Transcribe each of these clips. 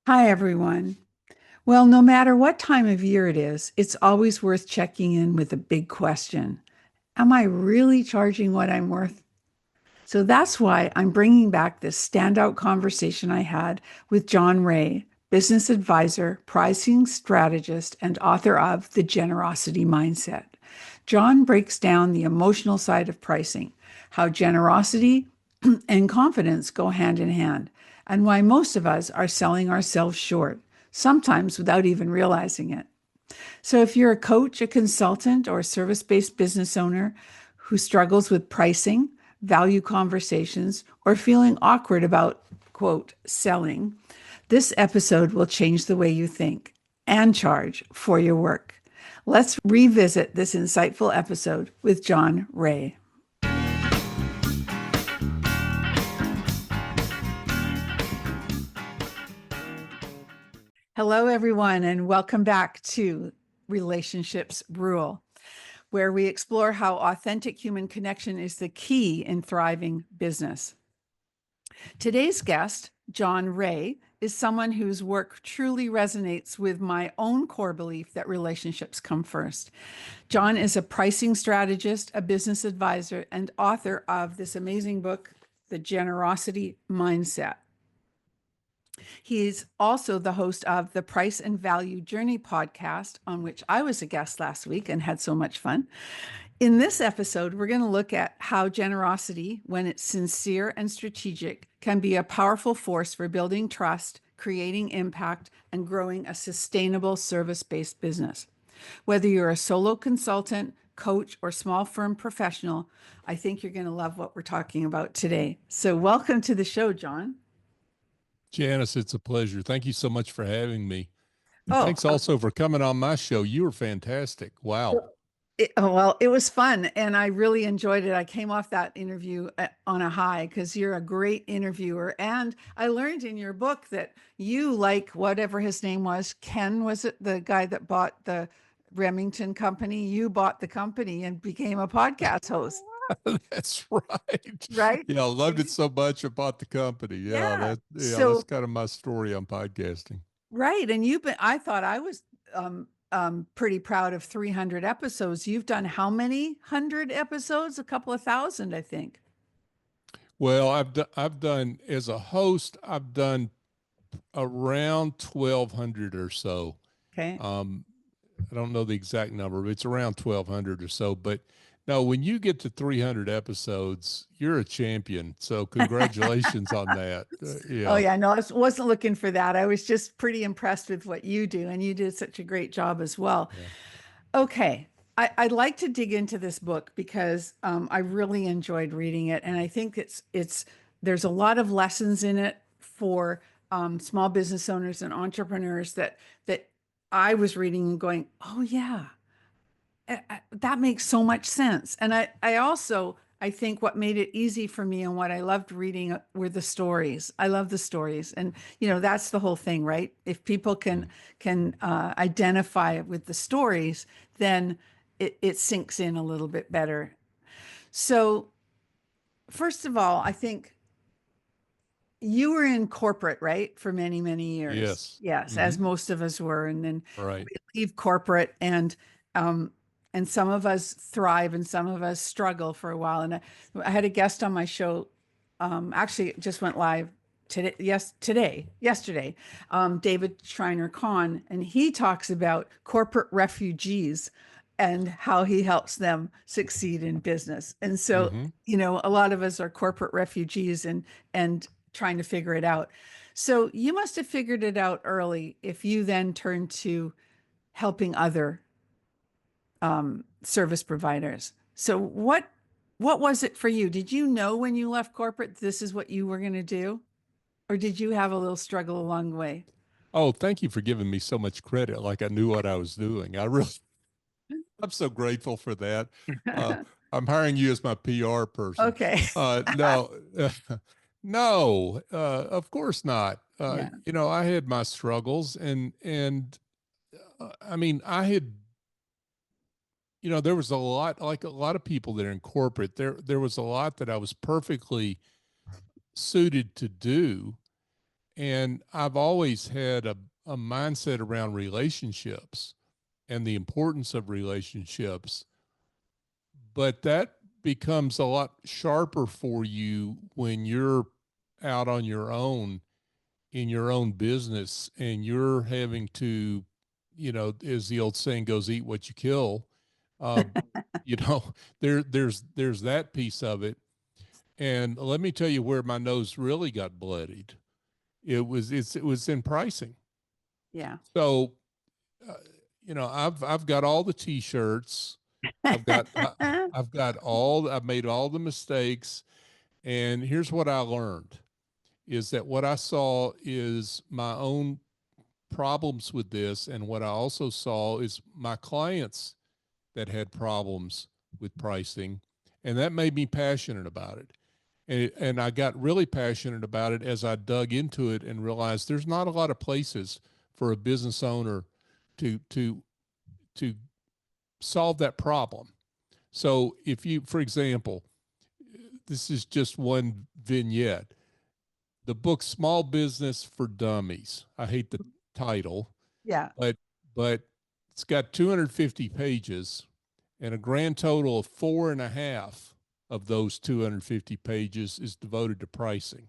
Hi, everyone. Well, no matter what time of year it is, it's always worth checking in with a big question. Am I really charging what I'm worth? So that's why I'm bringing back this standout conversation I had with John Ray, business advisor, pricing strategist, and author of The Generosity Mindset. John breaks down the emotional side of pricing, how generosity and confidence go hand in hand, and why most of us are selling ourselves short, sometimes without even realizing it. So, if you're a coach, a consultant, or a service based business owner who struggles with pricing, value conversations, or feeling awkward about, quote, selling, this episode will change the way you think and charge for your work. Let's revisit this insightful episode with John Ray. Hello, everyone, and welcome back to Relationships Rule, where we explore how authentic human connection is the key in thriving business. Today's guest, John Ray, is someone whose work truly resonates with my own core belief that relationships come first. John is a pricing strategist, a business advisor, and author of this amazing book, The Generosity Mindset. He's also the host of the Price and Value Journey podcast, on which I was a guest last week and had so much fun. In this episode, we're going to look at how generosity, when it's sincere and strategic, can be a powerful force for building trust, creating impact, and growing a sustainable service-based business. Whether you're a solo consultant, coach, or small firm professional, I think you're going to love what we're talking about today. So welcome to the show, John. Janice, it's a pleasure. Thank you so much for having me. And Oh, thanks also for coming on my show. You were fantastic. Wow. well, it was fun and I really enjoyed it. I came off that interview on a high because you're a great interviewer. And I learned in your book that you, like whatever his name was, Ken, was it the guy that bought the Remington company? You bought the company and became a podcast host, That's right. right? Yeah, I loved it so much I bought the company. Yeah. That's So, kind of my story on podcasting. right. And I thought I was pretty proud of 300 episodes. You've done how many hundred episodes? A couple of thousand, I think. Well, I've done as a host, I've done around 1200 or so. Okay. Um, I don't know the exact number, but it's around 1200 or so. But no, when you get to 300 episodes, you're a champion. So congratulations on that. Oh Yeah. yeah, no, wasn't looking for that. I was just pretty impressed with what you do, and you did such a great job as well. Yeah. Okay, I'd like to dig into this book because I really enjoyed reading it, and I think it's there's a lot of lessons in it for small business owners and entrepreneurs that I was reading and going, oh yeah, that makes so much sense. And I also, I think what made it easy for me and what I loved reading were the stories. I love the stories. And, that's the whole thing, right? If people can identify with the stories, then it sinks in a little bit better. So first of all, I think you were in corporate, right? For many, many years. Yes. Yes, Hmm. as most of us were. And then Right. we leave corporate um and some of us thrive and some of us struggle for a while. And I had a guest on my show, actually it just went live yesterday, David Schreiner Kahn, and he talks about corporate refugees and how he helps them succeed in business. And so, Hmm. a lot of us are corporate refugees and trying to figure it out. So you must have figured it out early if you then turned to helping other service providers. So what was it for you? Did you know when you left corporate this is what you were going to do, or did you have a little struggle along the way? Oh, thank you for giving me so much credit. Like I knew what I was doing. I'm so grateful for that. Uh, I'm hiring you as my PR person. Okay. No, no, of course not. Yeah. I had my struggles and I mean, there was a lot, like a lot of people that are in corporate, there was a lot that I was perfectly suited to do. And I've always had a mindset around relationships and the importance of relationships, but that becomes a lot sharper for you when you're out on your own in your own business and you're having to, as the old saying goes, eat what you kill. Uh, you know, there's that piece of it. And let me tell you where my nose really got bloodied. It was in pricing. Yeah. So, uh, I've got all the T-shirts. I've got I, I've made all the mistakes, and here's what I learned is that what I saw is my own problems with this, and what I also saw is my clients that had problems with pricing, and that made me passionate about it. And I got really passionate about it as I dug into it and realized there's not a lot of places for a business owner to to to solve that problem. So if you, for example, this is just one vignette. The book Small Business for Dummies. I hate the title, Yeah. but but it's got 250 pages and a grand total of 4.5 of those 250 pages is devoted to pricing.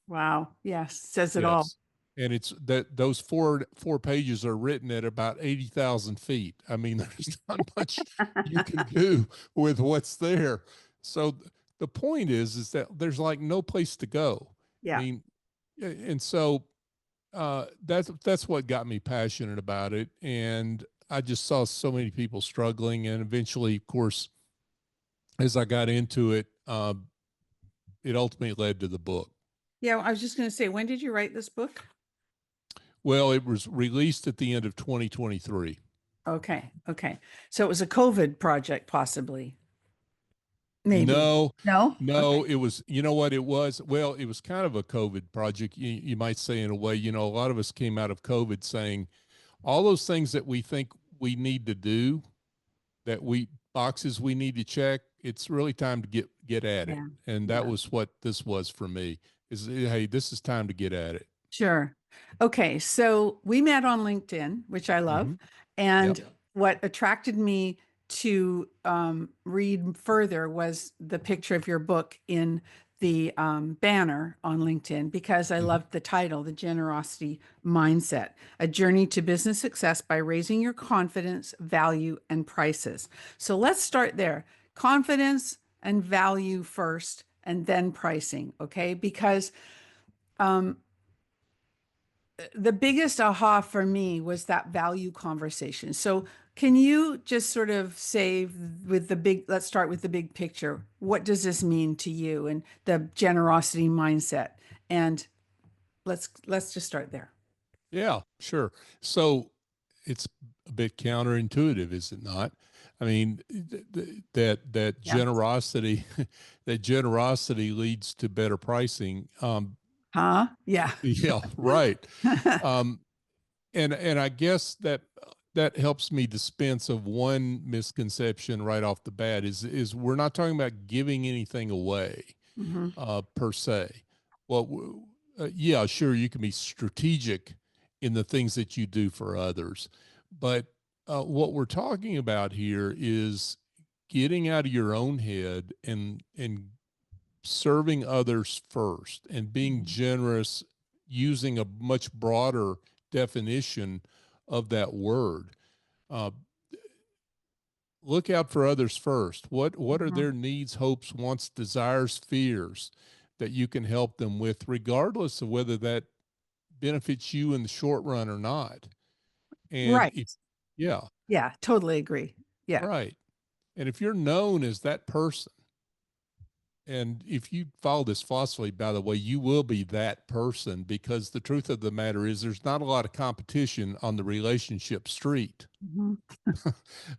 Wow. Yes. Says it all. Yes. And it's that those four pages are written at about 80,000 feet. I mean, there's not much you can do with what's there. So the point is that there's like no place to go. I Yeah. mean, and so that's what got me passionate about it. And I just saw so many people struggling, and eventually, of course, as I got into it, it ultimately led to the book. Yeah. I was just going to say, when did you write this book? Well, it was released at the end of 2023. Okay. Okay. So it was a COVID project, possibly. Maybe. No, No? no, Okay. it was, you know what it was? Well, it was kind of a COVID project, you might say, in a way. A lot of us came out of COVID saying all those things that we think we need to do, that we boxes we need to check, it's really time to get at it. Yeah. And that Yeah. was what this was for me. Is, hey, this is time to get at it. Sure. Okay. So we met on LinkedIn, which I love. Mm-hmm. Yep. And what attracted me to read further was the picture of your book in the banner on LinkedIn because I Mm-hmm. loved the title, The Generosity Mindset, A Journey to Business Success by Raising Your Confidence, Value, and Prices. So let's start there. Confidence and value first, and then pricing. Okay. Because the biggest aha for me was that value conversation. So, can you just sort of say with the big, let's start with the big picture. What does this mean to you and the generosity mindset? And let's just start there. Yeah, sure. So it's a bit counterintuitive, is it not? I mean, that Yeah. generosity, that generosity leads to better pricing. Huh? Yeah. Yeah, right. Um, and I guess that helps me dispense of one misconception right off the bat is we're not talking about giving anything away Hmm. per se. Well, yeah, sure, you can be strategic in the things that you do for others, but what we're talking about here is getting out of your own head and serving others first and being generous using a much broader definition of that word. Uh, look out for others first. What are Hmm. their needs, hopes, wants, desires, fears that you can help them with, regardless of whether that benefits you in the short run or not. And Right. if, yeah, Yeah. Totally agree. Yeah. right. And if you're known as that person, and if you follow this philosophy, by the way, you will be that person because the truth of the matter is there's not a lot of competition on the relationship street. Mhm.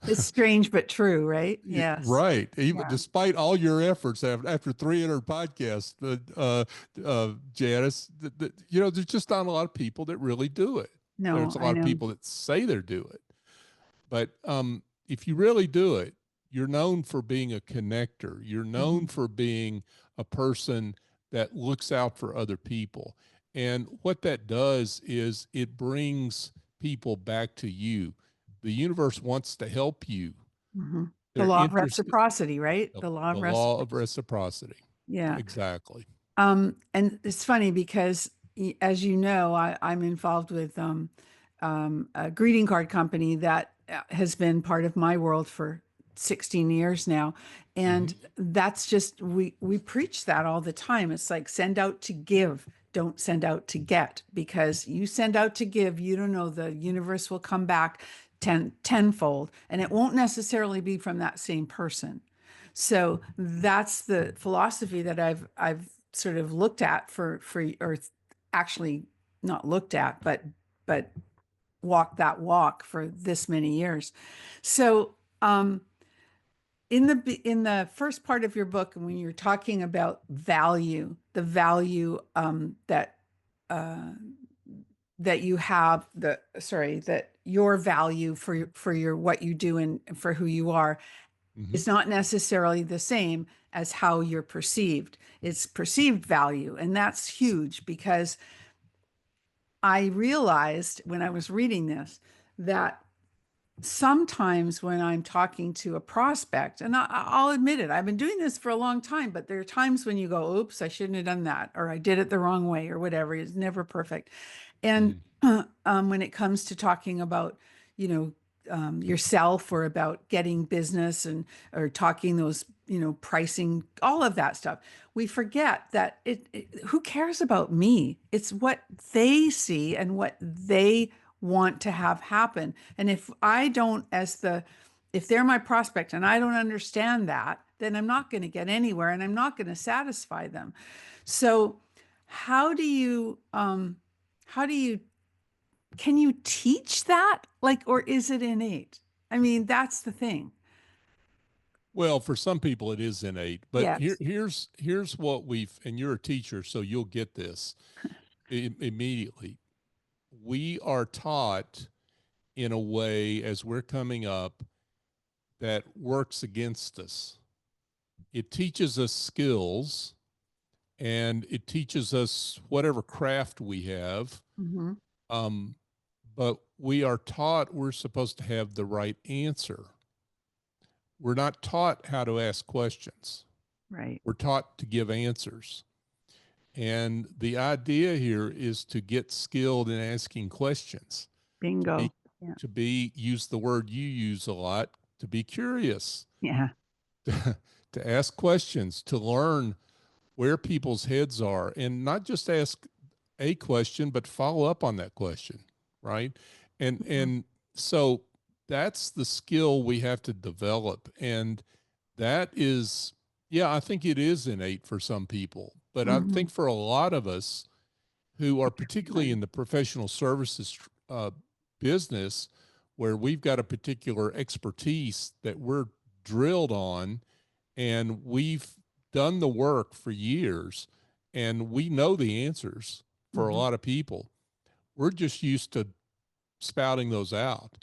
It's strange but true, right? Yes. Right. Even Yeah. despite all your efforts after 300 podcasts, Janice, there's just not a lot of people that really do it. No, There's a I lot of know. people that say they do it. But if you really do it, you're known for being a connector. You're known Mhm. for being a person that looks out for other people. And what that does is it brings people back to you. The universe wants to help you. Hmm. The They're law of interested. reciprocity, right? The, The law the of law of reciprocity. reciprocity. Yeah. Exactly. And it's funny because, as you know, I'm involved with a greeting card company that has been part of my world for 16 years now. And Hmm. that's just, we preach that all the time. It's like send out to give, don't send out to get, because you send out to give, you don't know, the universe will come back tenfold, and it won't necessarily be from that same person. So that's the philosophy that I've sort of looked at or actually not looked at, but walked that walk for this many years. So in the first part of your book, when you're talking about value, the value that you have, the sorry, that your value for your what you do and for who you are Hmm. is not necessarily the same as how you're perceived. It's perceived value. And that's huge because I realized when I was reading this that sometimes when I'm talking to a prospect, and I'll admit it, I've been doing this for a long time, but there are times when you go, oops, I shouldn't have done that, or I did it the wrong way, or whatever. It's never perfect. And Hmm. when it comes to talking about, you know, yourself or about getting business and or talking those, pricing, all of that stuff, we forget that who cares about me? It's what they see and what they want to have happen. And if I don't, if they're my prospect and I don't understand that, then I'm not going to get anywhere and I'm not going to satisfy them. So, how do you, how do you, can you teach that? Like, or is it innate? I mean, that's the thing. Well, for some people it is innate, but Yes. here's what we've, and you're a teacher, so you'll get this immediately. We are taught in a way as we're coming up that works against us. It teaches us skills and it teaches us whatever craft we have. Hmm. Um, but we are taught we're supposed to have the right answer. We're not taught how to ask questions. Right. We're taught to give answers. And the idea here is to get skilled in asking questions, to be, Bingo. Yeah. use the word you use a lot, to be curious, Yeah. to ask questions, to learn where people's heads are, and not just ask a question, but follow up on that question, right? Mhm. And so that's the skill we have to develop. And that is, yeah, I think it is innate for some people, but I Mhm. think for a lot of us who are particularly Right. in the professional services business, where we've got a particular expertise that we're drilled on, and we've done the work for years, and we know the answers for a Mhm. lot of people. We're just used to spouting those out.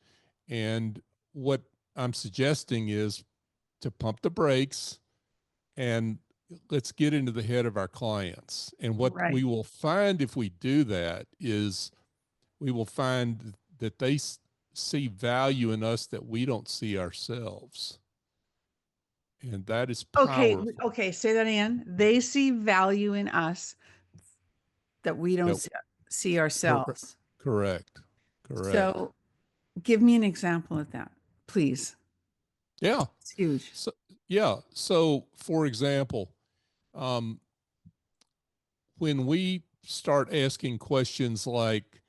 And what I'm suggesting is to pump the brakes and let's get into the head of our clients. And what we Right. will find if we do that is we will find that they see value in us that we don't see ourselves. And that is Okay. powerful. Okay. Say that again. They see value in us that we don't That see cor- ourselves. correct. Correct. So give me an example of that, please. Yeah. It's huge. So yeah. So for example, um, when we start asking questions like,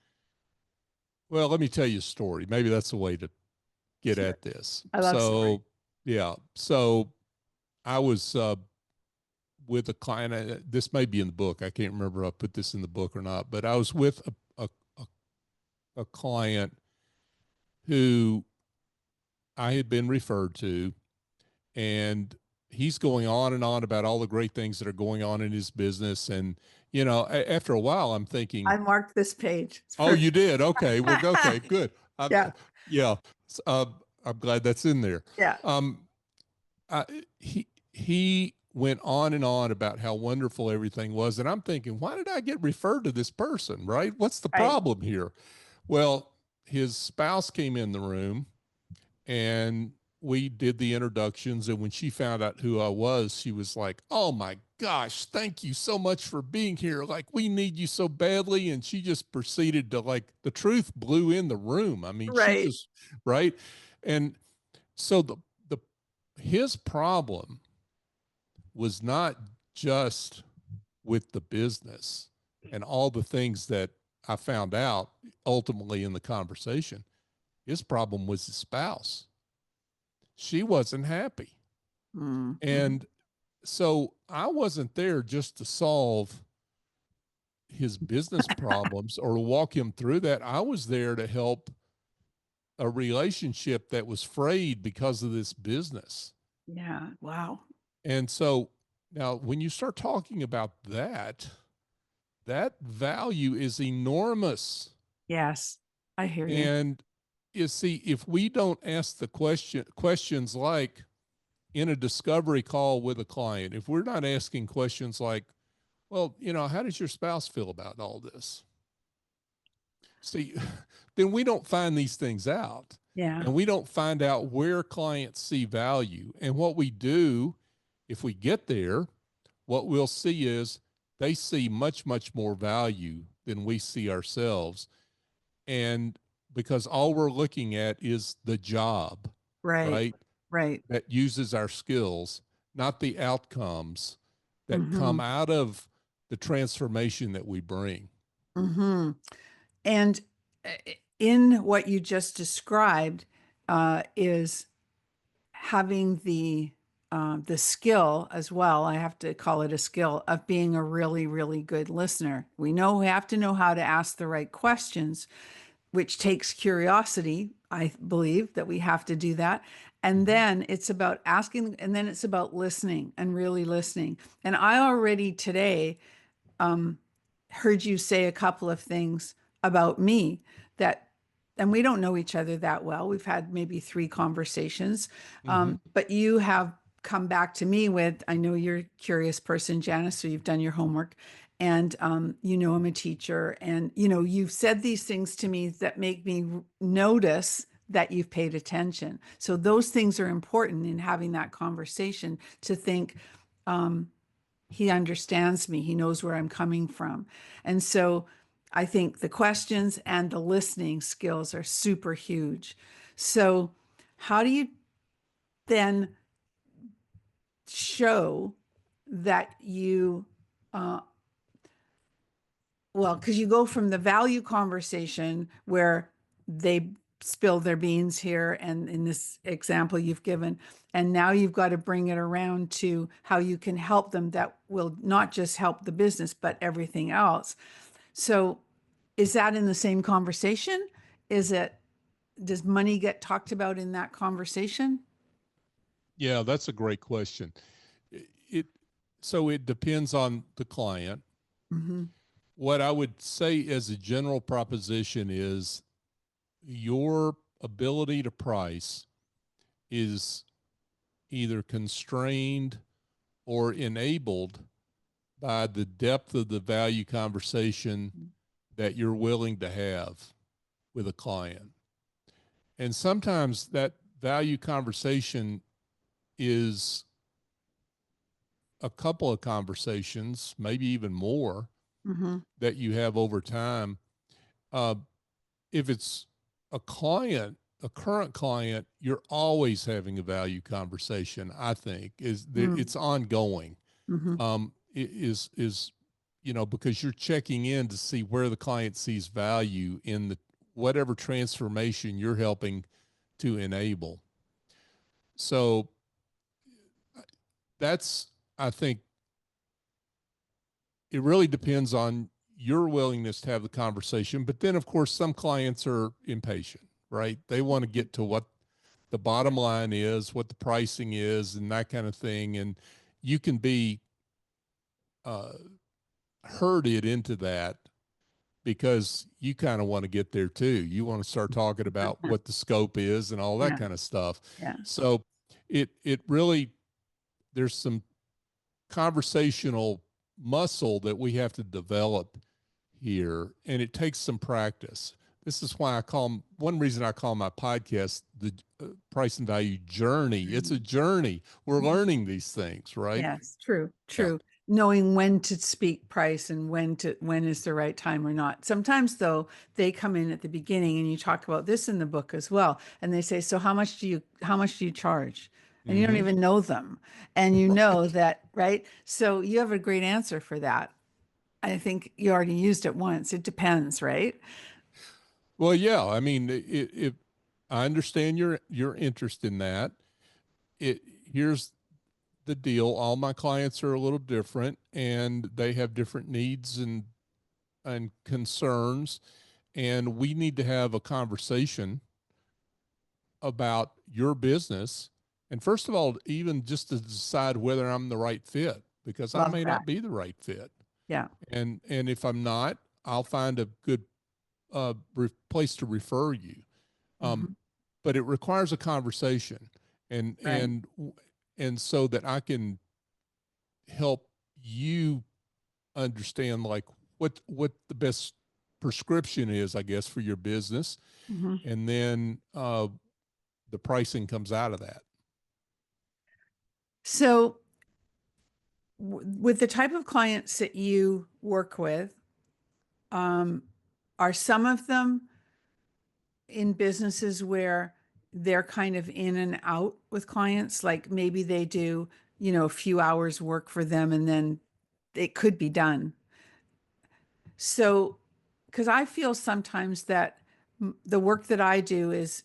well, let me tell you a story. Maybe that's the way to get Sure. at this. I love stories. So yeah. So I was with a client. This may be in the book. I can't remember if I put this in the book or not, but I was with a, a client who I had been referred to, and he's going on and on about all the great things that are going on in his business. And, after a while, I'm thinking, I marked this page. It's oh, you perfect. did? Okay. Well, okay, good. Yeah. Yeah. Uh, I'm glad that's in there. Yeah. Um, I, he went on and on about how wonderful everything was. And I'm thinking, why did I get referred to this person, right? What's the Right. problem here? Well, his spouse came in the room and we did the introductions. And when she found out who I was, she was like, "Oh my gosh, thank you so much for being here. Like, we need you so badly." And she just proceeded to, like, the truth blew in the room. I mean, she Right. just, right. And so the, his problem was not just with the business and all the things that I found out ultimately in the conversation. His problem was his spouse. She wasn't happy. Mm-hmm. And so I wasn't there just to solve his business problems or to walk him through that. I was there to help a relationship that was frayed because of this business. Yeah. Wow. And so now when you start talking about that, that value is enormous. Yes. I hear you. And you see, if we don't ask the questions like in a discovery call with a client, if we're not asking questions like, well, how does your spouse feel about all this? See, then we don't find these things out Yeah. and we don't find out where clients see value. And what we do, if we get there, what we'll see is they see much, much more value than we see ourselves. And because all we're looking at is the job, Right. right? Right. That uses our skills, not the outcomes that Mm-hmm. come out of the transformation that we bring. Mm-hmm. And uh, in what you just described is having the skill as well. I have to call it a skill of being a really, really good listener. We have to know how to ask the right questions, which takes curiosity. I believe that we have to do that. And Mhm. then it's about asking, and then it's about listening and really listening. And I already today heard you say a couple of things about me that, and we don't know each other that well. We've had maybe three conversations, Mhm. but you have come back to me with, I know you're a curious person, Janice, so you've done your homework, and you know I'm a teacher, and you've said these things to me that make me notice that you've paid attention. So those things are important in having that conversation to think. He understands me. He knows where I'm coming from. And so I think the questions and the listening skills are super huge. So, how do you then show that you, uh, well, because you go from the value conversation where they spill their beans here, and in this example you've given, and now you've got to bring it around to how you can help them that will not just help the business, but everything else. So, is that in the same conversation? Is it, does money get talked about in that conversation? Yeah, that's a great question. It so it depends on the client. Mm-hmm. What I would say as a general proposition is your ability to price is either constrained or enabled by the depth of the value conversation that you're willing to have with a client. And sometimes that value conversation is a couple of conversations, maybe even more, Mm-hmm. that you have over time. Uh, if it's a client, a current client, you're always having a value conversation. I think is there, it's ongoing. Mm-hmm. Is because you're checking in to see where the client sees value in the whatever transformation you're helping to enable. So that's, I think, it really depends on your willingness to have the conversation. But then, of course, some clients are impatient, right? They want to get to what the bottom line is, what the pricing is, and that kind of thing. And you can be uh, herded into that because you kind of want to get there too. You want to start talking about what the scope is and all that Yeah. kind of stuff. Yeah. So it really, there's some conversational muscle that we have to develop here, and it takes some practice. This is why one reason I call my podcast the Price and Value Journey. It's a journey. We're learning these things, right? Yes, true, Yeah. true. Knowing when to speak price and when is the right time or not. Sometimes though, they come in at the beginning and you talk about this in the book as well. And they say, so how much do you charge? And you don't Mm-hmm. even know them. And you know that, right? So you have a great answer for that. I think you already used it once. It depends, right? Well, yeah. I mean, I understand your interest in that. It Here's the deal. All my clients are a little different, and they have different needs and concerns, and we need to have a conversation about your business. And first of all, even just to decide whether I'm the right fit, because I Love may that. not be the right fit. Yeah. And if I'm not, I'll find a good place to refer you. Um, Hmm. but it requires a conversation, and Right. and and so that I can help you understand like what the best prescription is, I guess, for your business, Hmm. and then the pricing comes out of that. So with the type of clients that you work with, um, are some of them in businesses where they're kind of in and out with clients? Like maybe they do, a few hours work for them and then it could be done. So, because I feel sometimes that the work that I do is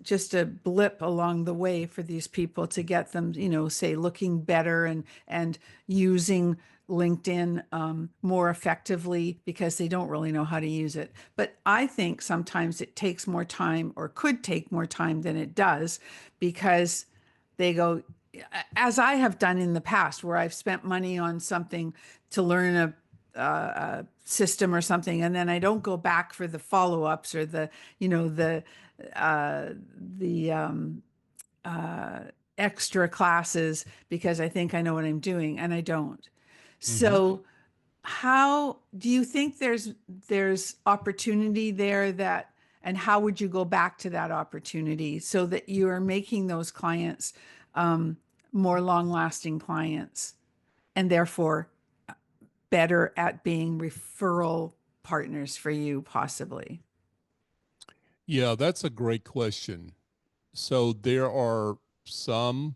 just a blip along the way for these people to get them, say looking better and using LinkedIn more effectively because they don't really know how to use it. But I think sometimes it takes more time or could take more time than it does because they go, as I have done in the past, where I've spent money on something to learn system or something, and then I don't go back for the follow-ups or the extra classes because I think I know what I'm doing, and I don't. Mm-hmm. So, how do you think there's opportunity there and how would you go back to that opportunity so that you are making those clients um, more long-lasting clients and therefore better at being referral partners for you, possibly? Yeah, that's a great question. So there are some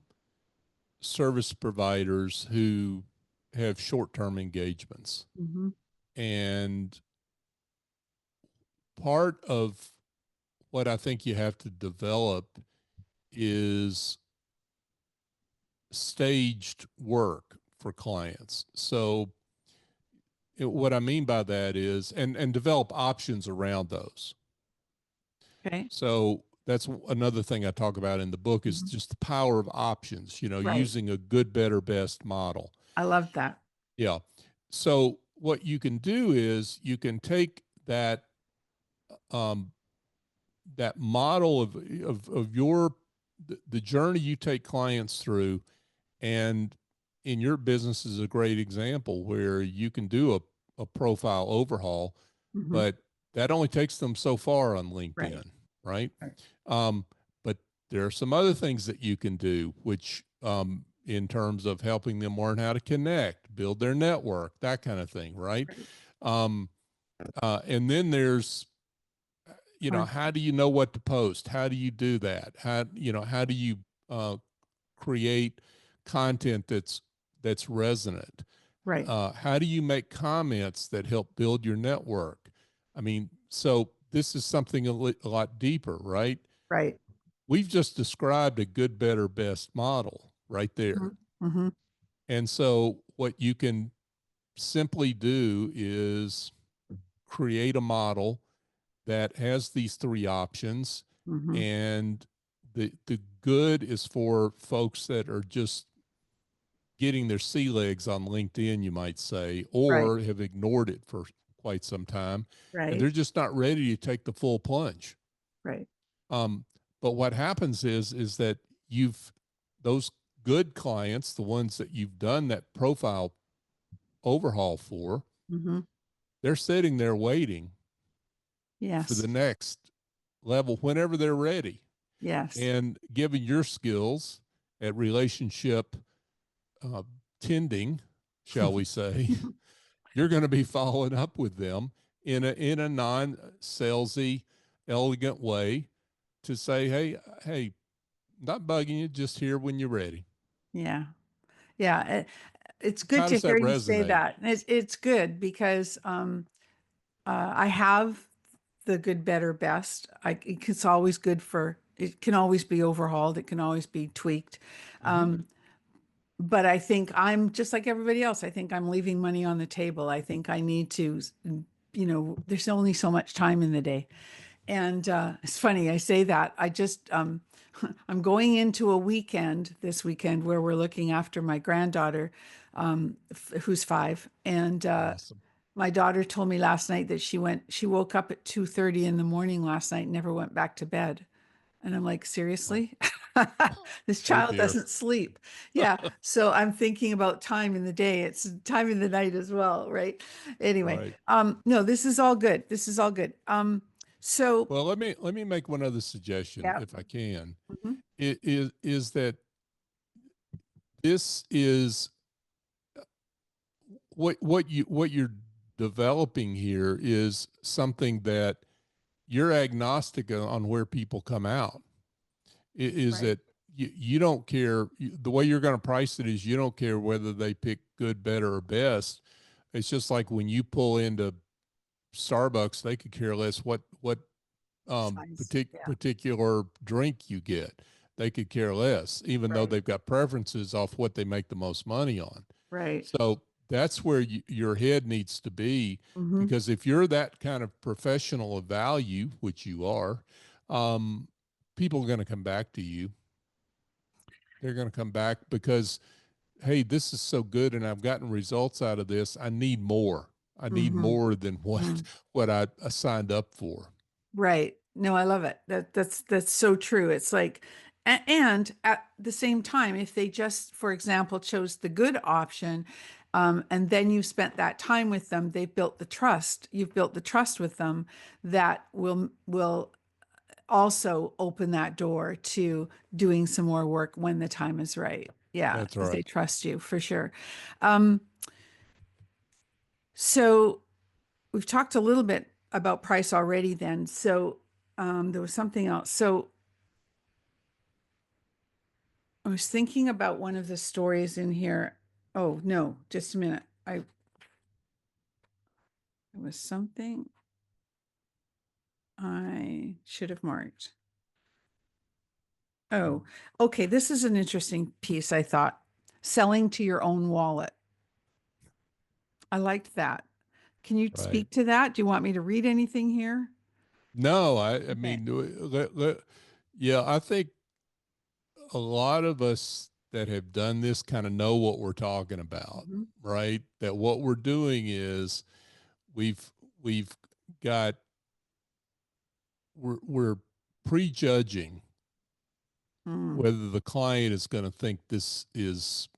service providers who have short-term engagements, Hmm. and part of what I think you have to develop is staged work for clients. So what I mean by that is, and develop options around those. Okay. So that's another thing I talk about in the book is Hmm. just the power of options, Right. using a good, better, best model. I love that. Yeah. So what you can do is you can take um, that model of the journey you take clients through, and in your business is a great example where you can do a profile overhaul, Hmm. but that only takes them so far on Right. LinkedIn, right? Right. But there are some other things that you can do, which in terms of helping them learn how to connect, build their network, that kind of thing, right? Right. Um, and then there's, how do you know what to post? How do you do that? How do you uh, create content that's resonant? Right. How do you make comments that help build your network? I mean, so this is something a lot deeper, right? Right. We've just described a good, better, best model right there. Hmm. And so what you can simply do is create a model that has these three options, Hmm. and the good is for folks that are just getting their sea legs on LinkedIn, you might say, Right. or have ignored it for quite some time, and Right. they're just not ready to take the full plunge. Right. Um, but what happens is that you've those good clients, the ones that you've done that profile overhaul for, Hmm. they're sitting there waiting for Yes. the next level whenever they're ready. Yes. And given your skills at relationship uh, tending, shall we say, you're going to be following up with them in a non salesy, elegant way to say, hey, not bugging you, just here when you're ready. Yeah. Yeah. It's good How to does hear that you say resonate? that. It's good because I have the good, better, best. It's always good for, it can always be overhauled. It can always be tweaked. Mm-hmm. But I think I'm just like everybody else. I think I'm leaving money on the table. I think I need to, there's only so much time in the day. And it's funny, I say that. I'm going into a weekend this weekend where we're looking after my granddaughter, who's 5. And Awesome. my daughter told me last night that she woke up at 2:30 in the morning last night and never went back to bed. And I'm like, Oh, seriously? This oh child dear. doesn't sleep. Yeah. So I'm thinking about time in the day. It's time in the night as well, right? Anyway, Right. no, this is all good. This is all good. So Well, let me make one other suggestion, yeah. if I can. Mhm. It is that this is what you're developing here is something that you're agnostic on where people come out. Is Right. that you don't care the way you're going to price it is you don't care whether they pick good, better, or best. It's just like when you pull into Starbucks, they could care less what Size. Yeah. particular drink you get. They could care less, even though Right. they've got preferences off what they make the most money on. Right. So that's where your head needs to be, Hmm. because if you're that kind of professional of value, which you are, um, people are going to come back to you. They're going to come back because, hey, this is so good and I've gotten results out of this. I need more. I need Hmm. more than what Hmm. what I signed up for. Right. No, I love it. That's so true. It's like, and at the same time, if they just, for example, chose the good option, and then you spent that time with them, they built the trust. You've built the trust with them that will also open that door to doing some more work when the time is right. Yeah, That's because they right. trust you for sure. Um, so we've talked a little bit about price already then. So there was something else. So I was thinking about one of the stories in here. Oh, no, just a minute. It was something I should have marked. Oh, okay. This is an interesting piece, I thought. Selling to your own wallet. I liked that. Can you Right. speak to that? Do you want me to read anything here? No, I Okay. mean, yeah, I think a lot of us that have done this kind of know what we're talking about, Mhm. right? That what we're doing is we've we've got we're prejudging Mm. whether the client is going to think this is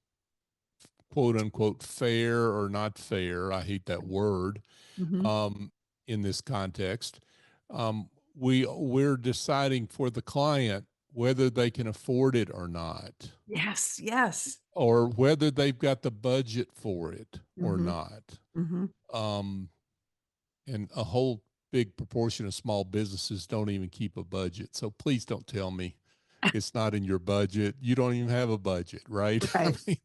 quote unquote fair or not fair. I hate that word Hmm. um, in this context. We're deciding for the client whether they can afford it or not, Yes, yes. or whether they've got the budget for it or Hmm. not. Hmm. Um, and a whole big proportion of small businesses don't even keep a budget. So please don't tell me it's not in your budget. You don't even have a budget, right? I Right. mean,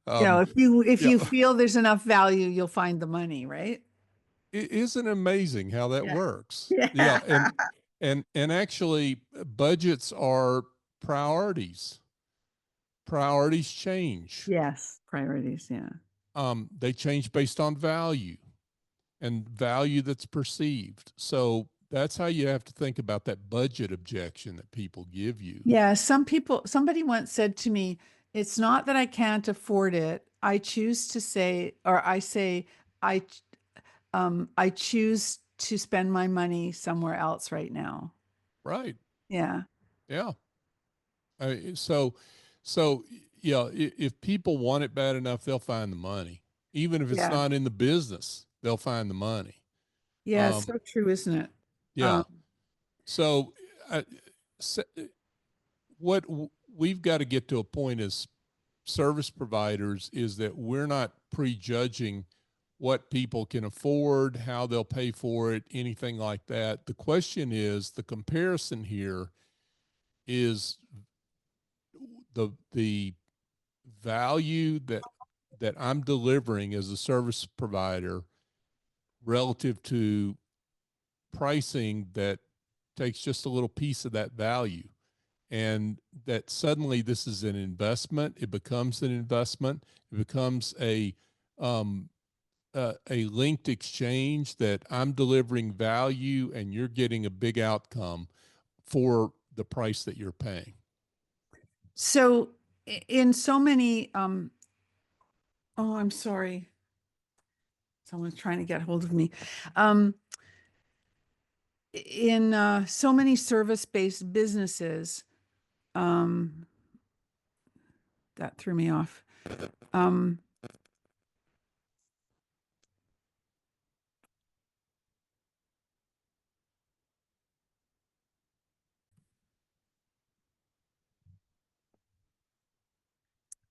You know, um, if yeah, you feel there's enough value, you'll find the money, right? it isn't amazing how that Yeah. works. Yeah, Yeah. and actually, budgets are priorities. Priorities change. Yes. Priorities. Yeah. They change based on value and value that's perceived. So that's how you have to think about that budget objection that people give you. Yeah. Somebody once said to me, it's not that I can't afford it. I choose to say, or I say, I, I choose to spend my money somewhere else right now. Right. Yeah. Yeah. So, so if people want it bad enough, they'll find the money. Even if it's Yeah. not in the business, they'll find the money. Yeah, it's Um, so true, isn't it? yeah. Um, So, uh, s- what we've got to get to a point as service providers is that we're not prejudging what people can afford, how they'll pay for it, anything like that. The question is, the comparison here is the value that I'm delivering as a service provider relative to pricing that takes just a little piece of that value. And that suddenly this is an investment. It becomes an investment. It becomes um, a linked exchange that I'm delivering value and you're getting a big outcome for the price that you're paying. so in so many, oh, I'm sorry. Someone's trying to get hold of me. Um, in so many service-based businesses, um, that threw me off. Um,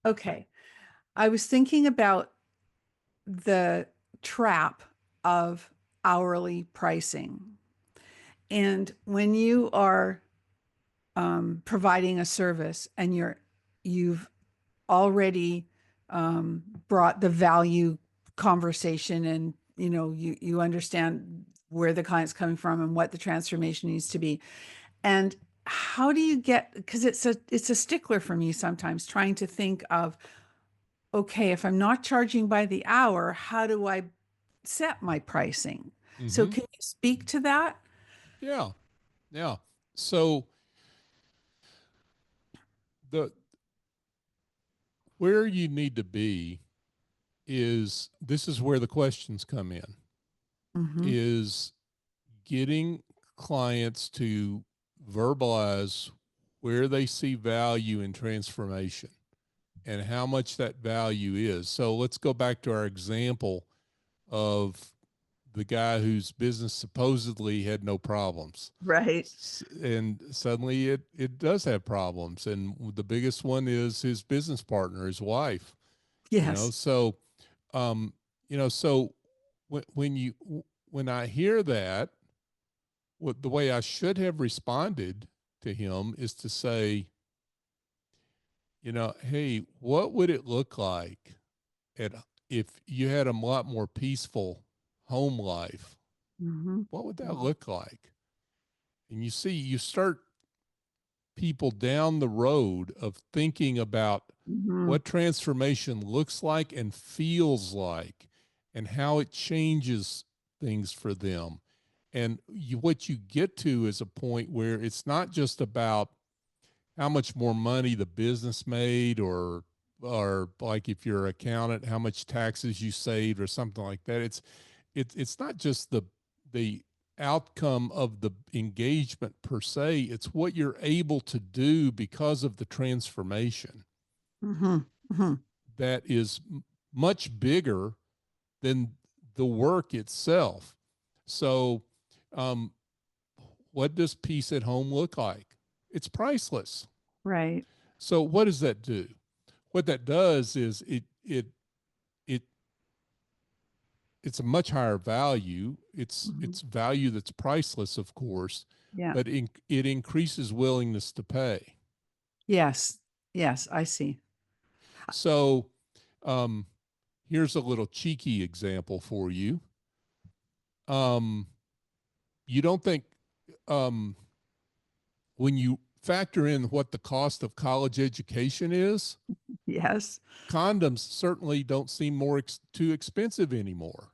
okay. I was thinking about the trap of hourly pricing. And when you are providing a service and you've already brought the value conversation and you understand where the client's coming from and what the transformation needs to be. And how do you get, because it's a stickler for me sometimes trying to think of, okay, if I'm not charging by the hour, how do I set my pricing? So Mm-hmm. can you speak to that? Yeah. Yeah. So the where you need to be is this is where the questions come in Hmm. is getting clients to verbalize where they see value in transformation and how much that value is. So let's go back to our example of the guy whose business supposedly had no problems. Right. And suddenly it does have problems. And the biggest one is his business partner, his wife, you know. Yes. So, um, so when when I hear that, what the way I should have responded to him is to say, hey, what would it look like at if you had a lot more peaceful home life? Hmm. What would that look like? And you start people down the road of thinking about Hmm. what transformation looks like and feels like and how it changes things for them. And what you get to is a point where it's not just about how much more money the business made or like if you're an accountant, how much taxes you saved or something like that. It's not just the outcome of the engagement per se, it's what you're able to do because of the transformation Hmm. Hmm. that is much bigger than the work itself. So, um, what does peace at home look like? It's priceless. Right. So, what does that do? What that does is it it's a much higher value. Hmm. It's value that's priceless, of course, Yeah. but it increases willingness to pay. Yes. Yes, I see. So, um, here's a little cheeky example for you. Um, you don't think um, when you factor in what the cost of college education is, Yes. condoms certainly don't seem too expensive anymore,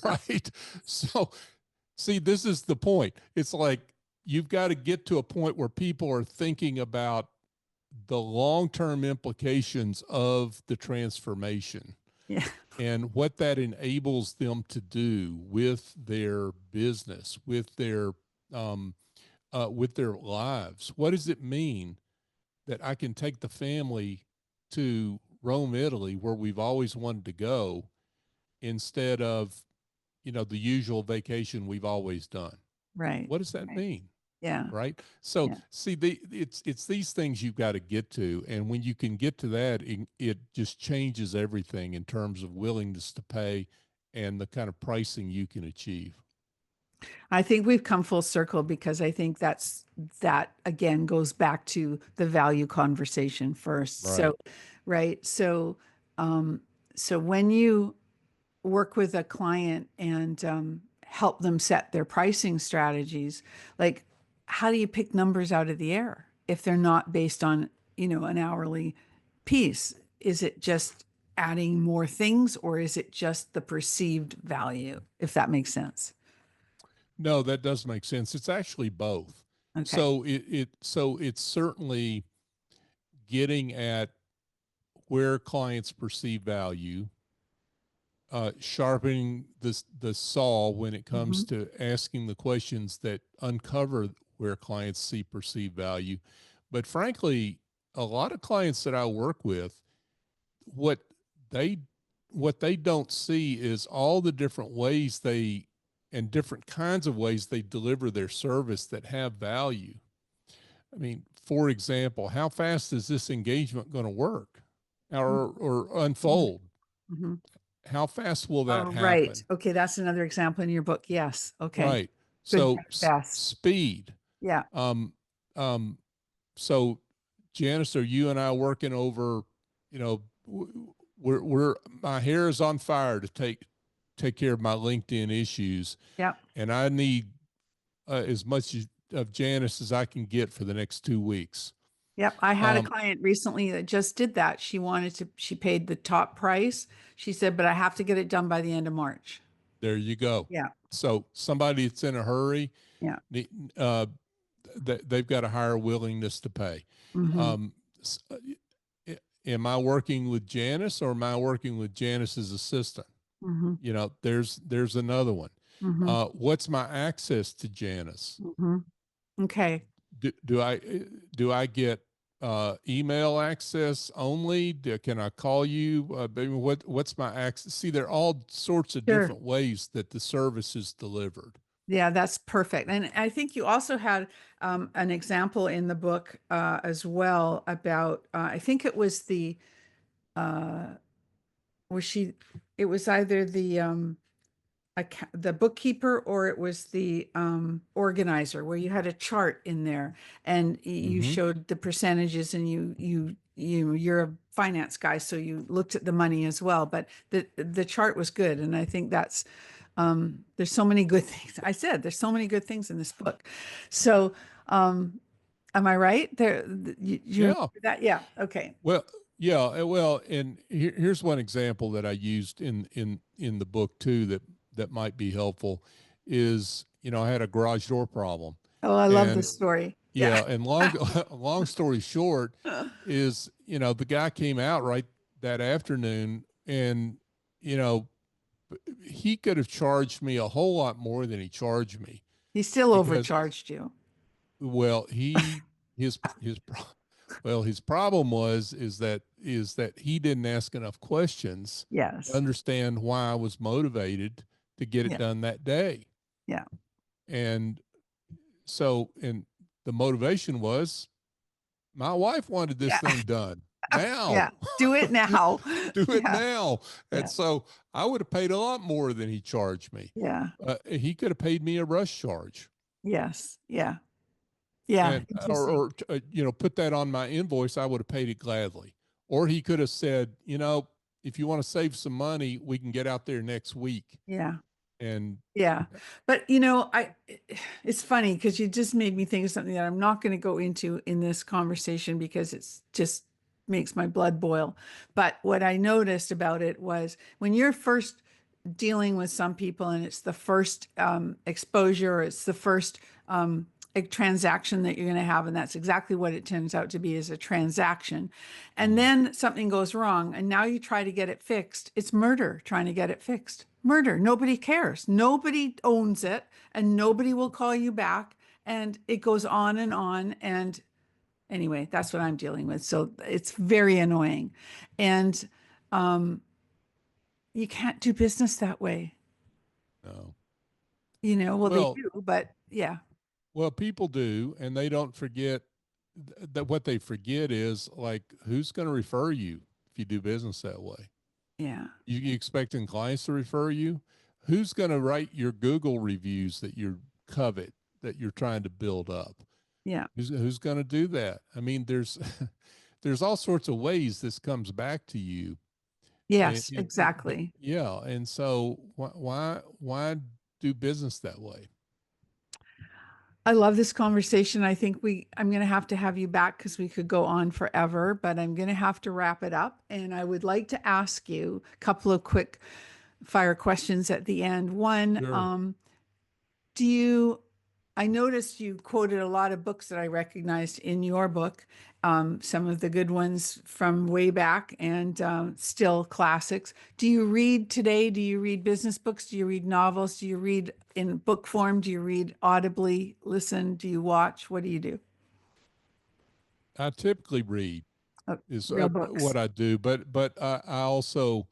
right? So, see, this is the point. It's like you've got to get to a point where people are thinking about the long term implications of the transformation Yeah. and what that enables them to do with their business, with their lives. What does it mean that I can take the family to Rome, Italy, where we've always wanted to go, instead of, the usual vacation we've always done. Right. What does that Right. mean? Yeah. Right. So Yeah. see, it's these things you've got to get to. And when you can get to that, it just changes everything in terms of willingness to pay and the kind of pricing you can achieve. I think we've come full circle because I think that again goes back to the value conversation first. So, Right. right. Um, so when you work with a client and help them set their pricing strategies, like how do you pick numbers out of the air if they're not based on, an hourly piece? Is it just adding more things or is it just the perceived value, if that makes sense? No, that does make sense. It's actually both. Okay. So it's certainly getting at where clients perceive value, sharpening the saw when it comes Hmm. to asking the questions that uncover where clients see perceived value. But frankly, a lot of clients that I work with, what they what they don't see is all the different ways they and different kinds of ways they deliver their service that have value. I mean, for example, how fast is this engagement going to work or unfold? Hmm. How fast will Oh, that right. happen? Okay, that's another example in your book. Yes. Okay. Right. Good. So Best. speed. Yeah. Um, um, so Janice, are you and I working over, we're my hair is on fire to take care of my LinkedIn issues, Yep. and I need as much of Janice as I can get for the next 2 weeks. Yep. I had a Um, client recently that just did that. She paid the top price. She said, but I have to get it done by the end of March. there you go. Yeah. So somebody that's in a hurry, Yeah. uh, they've got a higher willingness to pay. Hmm. Um, am I working with Janice or am I working with Janice's assistant? Hmm. There's another one. Hmm. What's my access to Janice? Hmm. Okay. Do I get email access only? Can I call you? What's my access? See, there are all sorts of Sure. different ways that the service is delivered. Yeah, that's perfect. And I think you also had an example in the book as well about, I think it was uh, was she, it was either the bookkeeper or it was the organizer where you had a chart in there and you Mm-hmm. showed the percentages and you're a finance guy so you looked at the money as well but the chart was good and I think that's there's so many good things I said there's so many good things in this book so am I right there you remember Yeah. that yeah okay. Well, yeah. Well, and here's one example that I used in the book too that might be helpful. Is I had a garage door problem, Oh, I love and this story yeah. yeah, and long story short is the guy came out right that afternoon, and you know he could have charged me a whole lot more than he charged me He still because overcharged you. well his well, his problem is that he didn't ask enough questions to Yes. understand why I was motivated to get it Yeah. done that day. Yeah. And and the motivation was my wife wanted this Yeah. thing done now. Yeah. Do it do, now. do it Yeah. now. And Yeah. so I would have paid a lot more than he charged me. Yeah. He could have paid me a rush charge Yes. Yeah. Yeah. and Interesting. put that on my invoice. I would have paid it gladly. Or he could have said, if you want to save some money, we can get out there next week. Yeah. And Yeah. But it's funny because you just made me think of something that I'm not going to go into in this conversation because it's just makes my blood boil. But what I noticed about it was when you're first dealing with some people and it's the first exposure, it's the first a transaction that you're going to have, and that's exactly what it turns out to be is a transaction. And mm, then something goes wrong, and now you try to get it fixed. It's murder trying to get it fixed. Murder. Nobody cares. Nobody owns it, and nobody will call you back. And it goes on, and Anyway, that's what I'm dealing with. So it's very annoying. And um, you can't do business that way. No. Well, they Well, do, but yeah, well, people do, and they don't forget that what they forget is like who's going to refer you if you do business that way. yeah, You expecting clients to refer you? Who's going to write your Google reviews that you covet that you're trying to build up? yeah. Who's going to do that? I mean, there's there's all sorts of ways this comes back to you, Yes, but exactly. yeah, and so why do business that way? I love this conversation. I think I'm going to have you back because we could go on forever, but I'm going to have to wrap it up. And I would like to ask you a couple of quick fire questions at the end. One, Sure. do you, I noticed you quoted a lot of books that I recognized in your book, some of the good ones from way back and still classics. Do you read today? Do you read business books? Do you read novels? Do you read in book form? Do you read audibly, listen? Do you watch? What do you do? I typically read Oh, is real what books. I do, but I also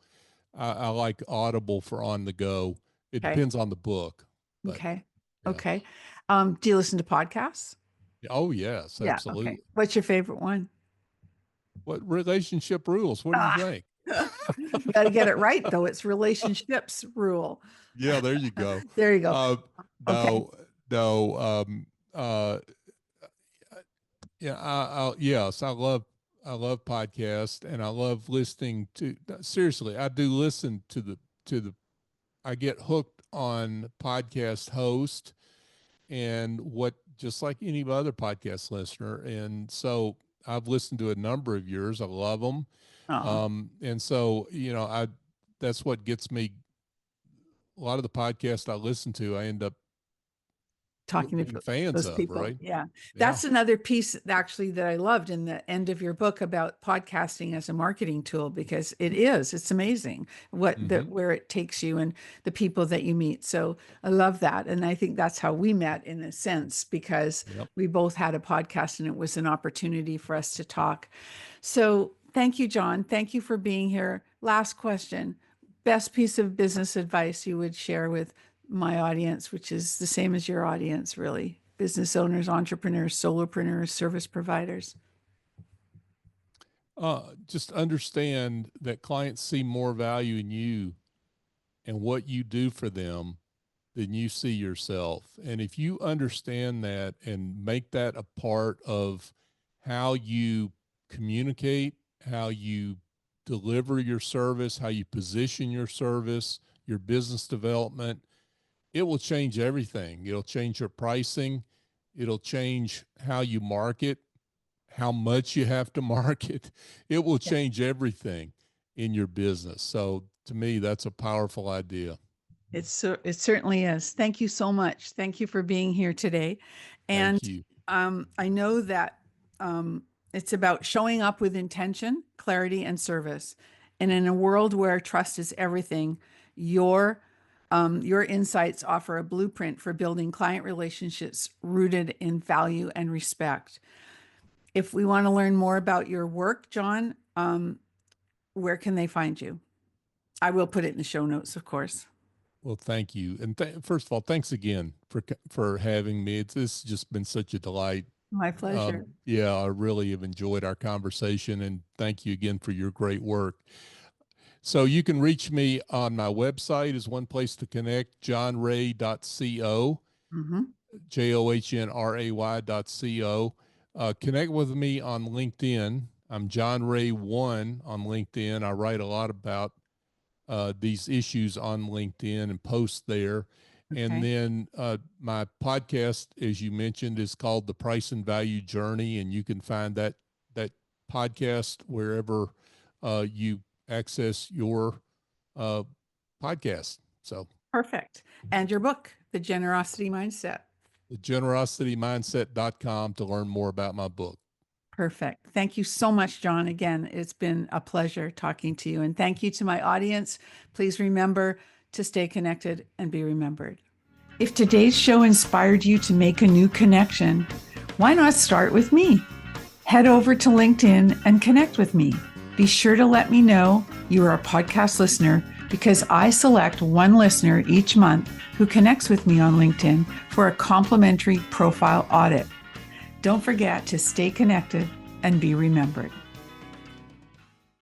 I like Audible for on the go. It Okay. depends on the book, but Okay. yeah. Okay. Do you listen to podcasts? Oh yes, Yeah. Okay. absolutely. What's your favorite one? What relationship rules? What do you Ah, think? you got to get it right, though. It's relationships rule. Yeah, there you go. There you go. Uh, Okay. no, no. Uh, yeah, yes, I love podcasts, and I love listening to. Seriously, I do listen to the. I get hooked on podcast host and what just like any other podcast listener, and so I've listened to a number of yours. I love them, Oh, and so I that's what gets me. A lot of the podcasts I listen to, I end up talking being to fans those of, people. right? Yeah. Yeah. That's another piece actually that I loved in the end of your book about podcasting as a marketing tool because it's amazing Hmm. where it takes you and the people that you meet. So I love that. And I think that's how we met in a sense because Yep. we both had a podcast and it was an opportunity for us to talk. So thank you, John. Thank you for being here. Last question. Best piece of business advice you would share with my audience, which is the same as your audience, really. Business owners, entrepreneurs, solopreneurs, service providers. Just understand that clients see more value in you and what you do for them than you see yourself. And if you understand that and make that a part of how you communicate, how you deliver your service, how you position your service, your business development, it will change everything. It'll change your pricing. It'll change how you market, how much you have to market. It will Yeah. change everything in your business. So to me, that's a powerful idea. It certainly is. Thank you so much. Thank you for being here today. And Thank you. I know that it's about showing up with intention, clarity, and service. And in a world where trust is everything, your your insights offer a blueprint for building client relationships rooted in value and respect. If we want to learn more about your work, John, where can they find you? I will put it in the show notes, of course. Well, thank you. And first of all, thanks again for having me. It's just been such a delight. My pleasure. Yeah, I really have enjoyed our conversation, and thank you again for your great work. So you can reach me on my website is one place to connect, johnray.co, Hmm. johnray.co. Connect with me on LinkedIn. I'm John Ray One on LinkedIn. I write a lot about these issues on LinkedIn and post there. And Okay. then my podcast, as you mentioned, is called The Price and Value Journey, and you can find that podcast wherever you access your uh, podcast. So Perfect. And your book, The Generosity Mindset. thegenerositymindset.com to learn more about my book. Perfect. Thank you so much, John. Again, it's been a pleasure talking to you. And thank you to my audience. Please remember to stay connected and be remembered. If today's show inspired you to make a new connection, why not start with me? Head over to LinkedIn and connect with me. Be sure to let me know you are a podcast listener because I select one listener each month who connects with me on LinkedIn for a complimentary profile audit. Don't forget to stay connected and be remembered.